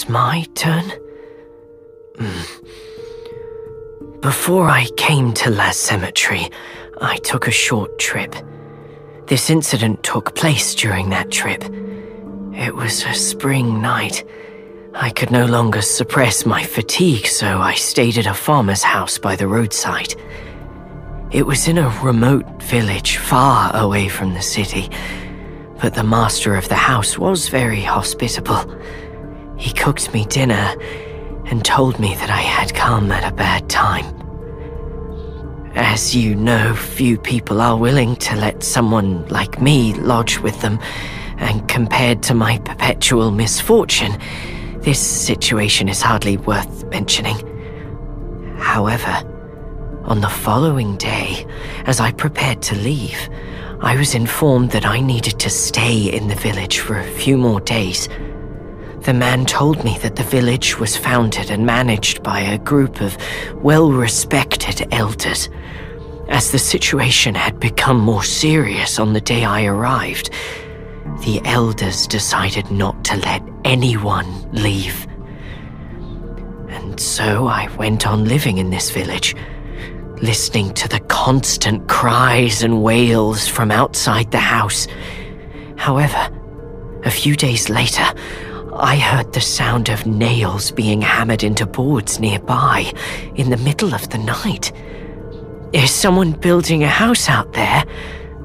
was my turn? Before I came to La Cemetery, I took a short trip. This incident took place during that trip. It was a spring night. I could no longer suppress my fatigue, so I stayed at a farmer's house by the roadside. It was in a remote village far away from the city, but the master of the house was very hospitable. He cooked me dinner and told me that I had come at a bad time. As you know, few people are willing to let someone like me lodge with them, and compared to my perpetual misfortune, this situation is hardly worth mentioning. However, on the following day, as I prepared to leave, I was informed that I needed to stay in the village for a few more days. The man told me that the village was founded and managed by a group of well-respected elders. As the situation had become more serious on the day I arrived, the elders decided not to let anyone leave. And so I went on living in this village, listening to the constant cries and wails from outside the house. However, a few days later, I heard the sound of nails being hammered into boards nearby in the middle of the night. "Is someone building a house out there?"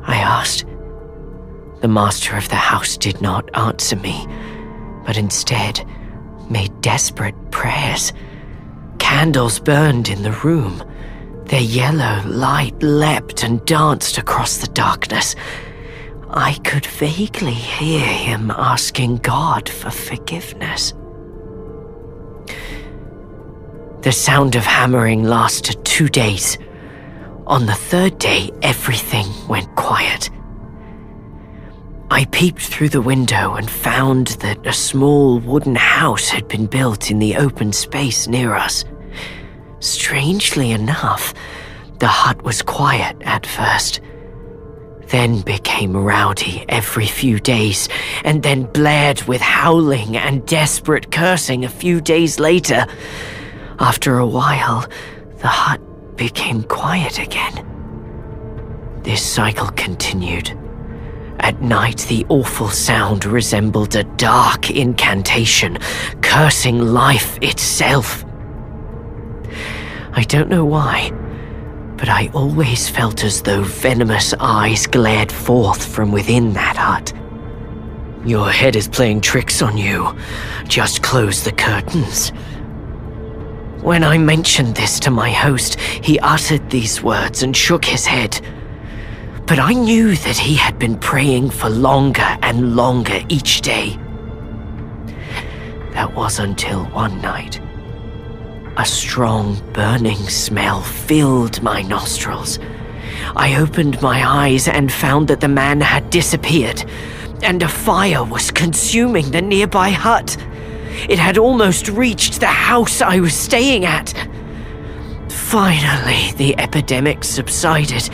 I asked. The master of the house did not answer me, but instead made desperate prayers. Candles burned in the room. Their yellow light leapt and danced across the darkness. I could vaguely hear him asking God for forgiveness. The sound of hammering lasted 2 days. On the third day, everything went quiet. I peeped through the window and found that a small wooden house had been built in the open space near us. Strangely enough, the hut was quiet at first, then became rowdy every few days, and then blared with howling and desperate cursing a few days later. After a while, the hut became quiet again. This cycle continued. At night, the awful sound resembled a dark incantation, cursing life itself. I don't know why, but I always felt as though venomous eyes glared forth from within that hut. "Your head is playing tricks on you. Just close the curtains." When I mentioned this to my host, he uttered these words and shook his head. But I knew that he had been praying for longer and longer each day. That was until one night. A strong, burning smell filled my nostrils. I opened my eyes and found that the man had disappeared, and a fire was consuming the nearby hut. It had almost reached the house I was staying at. Finally, the epidemic subsided,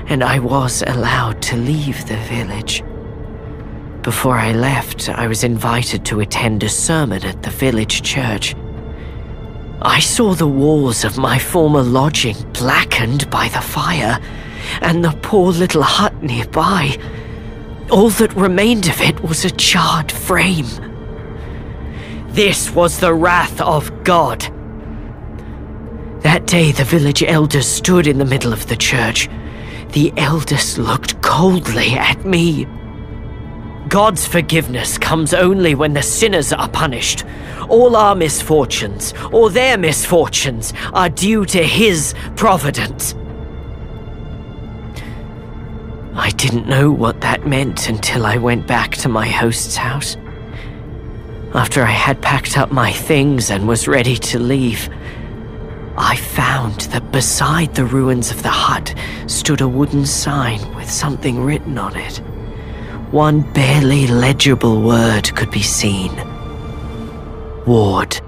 and I was allowed to leave the village. Before I left, I was invited to attend a sermon at the village church. I saw the walls of my former lodging blackened by the fire, and the poor little hut nearby. All that remained of it was a charred frame. This was the wrath of God. That day, the village elders stood in the middle of the church. The elders looked coldly at me. God's forgiveness comes only when the sinners are punished. All our misfortunes, or their misfortunes, are due to His providence. I didn't know what that meant until I went back to my host's house. After I had packed up my things and was ready to leave, I found that beside the ruins of the hut stood a wooden sign with something written on it. One barely legible word could be seen. Ward.